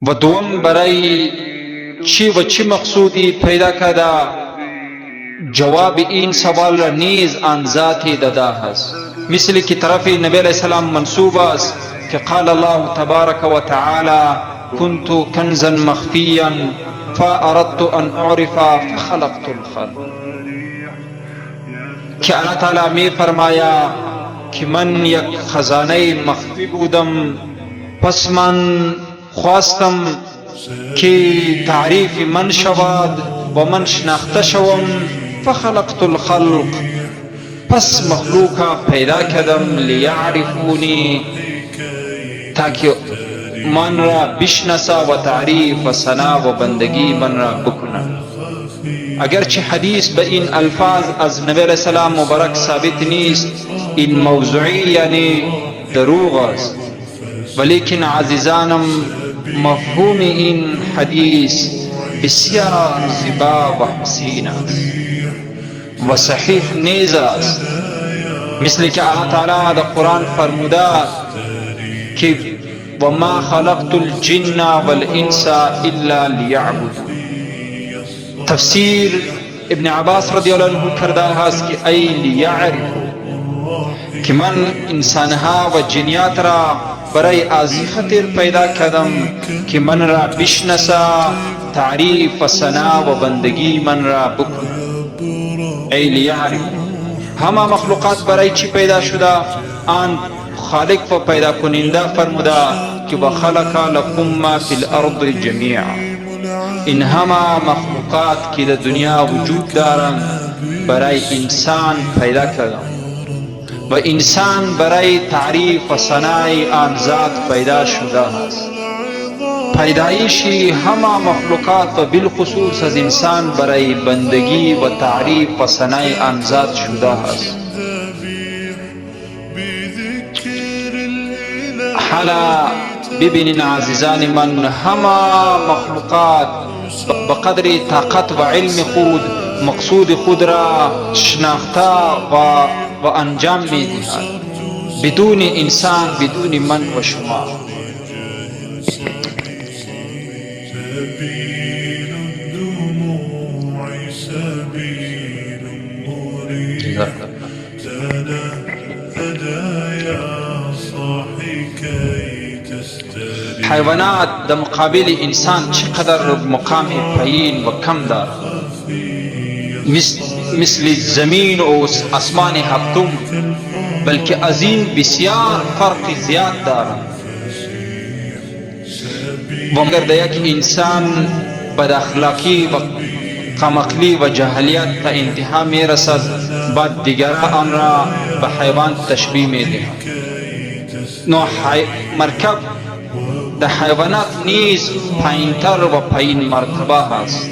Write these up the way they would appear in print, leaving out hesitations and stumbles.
و دوم برای چی و چی مقصودی پیدا کرده، جواب این سوال را نیز آن ذاتی داده است، مثل که طرف نبی علیہ السلام منصوب است که قال الله تبارک و تعالی كنت کنزا مخفیا فاردت ان اعرف فخلقت الخلق، که اللہ تعالی می فرمایا که من یک خزانه مخفی بودم، پس من خواستم که تعریف من شود و من شناخته شوم، فخلقت الخلق، پس مخلوقا پیدا کردم، لیعرفونی، تاکه من را بشناسه و تعریف و ثنا و بندگی من را بکنه. اگرچه حدیث به این الفاظ از نبی علیہ السلام مبارک ثابت نیست، این موضوعی یعنی دروغ است، ولیکن عزیزانم مفهوم این حدیث بسیار زیبا و حسین است و صحیح نیز است، مثل که اللہ تعالی در قرآن فرموده که وما خلقت الجن والانس الا لیعبدون. تفسیر ابن عباس رضی اللہ عنہ کرده است که ای لیعرفو، که من انسانها و جنیات را برای ازی خاطر پیدا کردم که من را بشناسه، تعریف و ثنا و بندگی من را بکنه. ای لیعرفو، همه مخلوقات برای چی پیدا شده؟ آن خالق و پیدا کننده فرموده که و خلق لکم ما فی الارض جمیعا، این همه مخلوقات که در دنیا وجود دارند برای انسان پیدا کردم و انسان برای تعریف و ثنای آن ذات پیدا شده است. پیدایشی همه مخلوقات و بالخصوص از انسان برای بندگی و تعریف و ثنای آن ذات شده است. حالا ببینین عزیزان من، همه مخلوقات بقدر طاقت و علم خود مقصود خود را شناخته و انجام میدهد، بدون انسان، بدون من و شما. حیوانات در مقابل انسان چقدر مقام پایین و کم دارند، مثل زمین و آسمان هفتم، بلکه از این بسیار فرق زیاد دارند. و اگر در یک انسان بد اخلاقی و کمعقلی و جاهلیت تا انتها می رسد، بعد دیگران آن را به حیوان تشبیه می دهند. مرکب در حیوانات نیز پایینتر و پایین مرتبه است.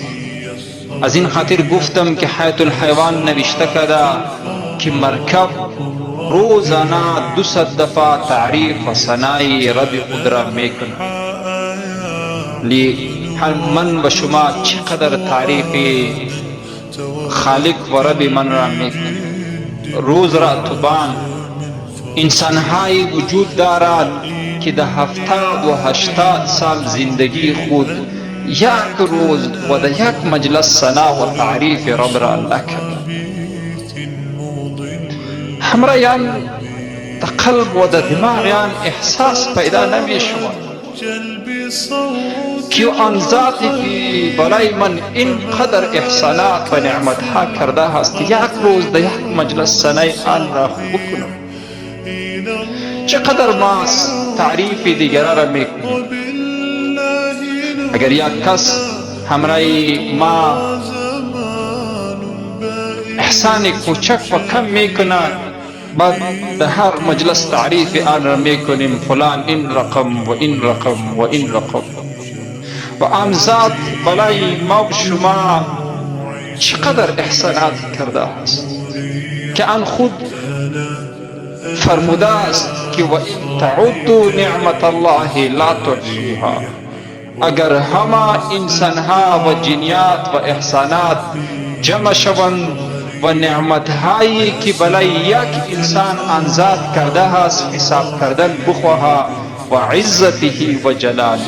از این خاطر گفتم که حیات الحیوان نوشته کرده که مرکب روزانه 200 دفعه تعریف و ثنای رب خود را میکنه. من و شما چقدر تعریف خالق و رب من را میکنه. روز را توبان انسانهای وجود دارد که در 70 و 80 سال زندگی خود یک روز و در یک مجلس ثنا و تعریف رب را نکرد. همراهان در قلب و در دماغیان احساس پیدا نمی شود که آن ذاتی که برای من اینقدر احسانات و نعمتها کرده است یک روز در یک مجلس ثنای آن را بکنم. چقدر ما تعریف دیگران را میکنیم. اگر یک کس همراه ما احسان کوچک و کم میکنه، بعد در هر مجلس تعریف آن را میکنیم، فلان این رقم و این رقم و این رقم. و آن ذات برای ما و شما چقدر احسانات کرده است که آن خود فرموده است که و این تعدوا نعمت الله لا تحصوها. اگر همه انسانها و جنیات و احسانات جمع شوند و نعمتهایی که برای یک انسان آن ذات کرده است حساب کردن بخواهد و عزته و جلاله،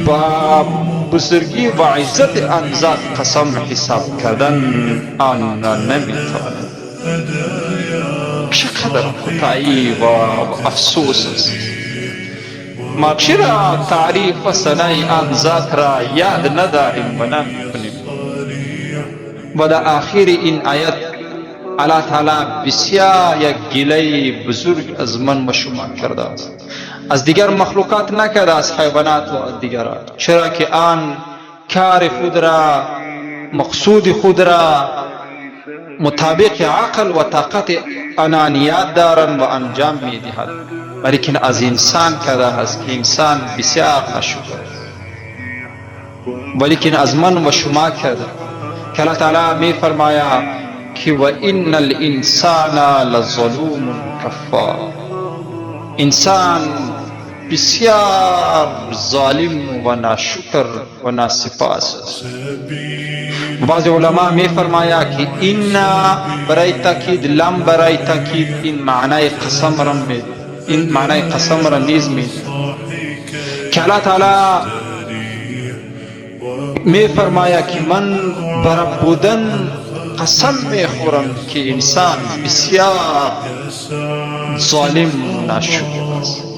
با بزرگی و عزت آن ذات قسم حساب کردن آن را نمیتواند. چقدر کوتاهی و افسوس است. ما چرا تعریف و ثنای آن ذات را یاد نداریم و نمیکنیم؟ و در آخر این آیت الله تعالی بسیار یک گله بزرگ از من و شما کرده است. از دیگر مخلوقات نکرده، از حیوانات و دیگران، چرا که آن کار خود را، مقصود خود را مطابق عقل و طاقت انانیت دارند و انجام می دهند. ولیکن از انسان کرده است که انسان بسیار ناشکر است. ولیکن از من و شما کرده که الله تعالی می فرماید که و ان الانسان لظلوم کفار، انسان بسیار ظالم و ناشکر و ناسپاس است. بعض علما می فرماید که این برای تاکید، لم برای تاکید، این معنای قسم را نیز می که الله تعالی می فرماید که من بر بودن قسم می خورم که انسان بسیار ظالم و ناشکر است.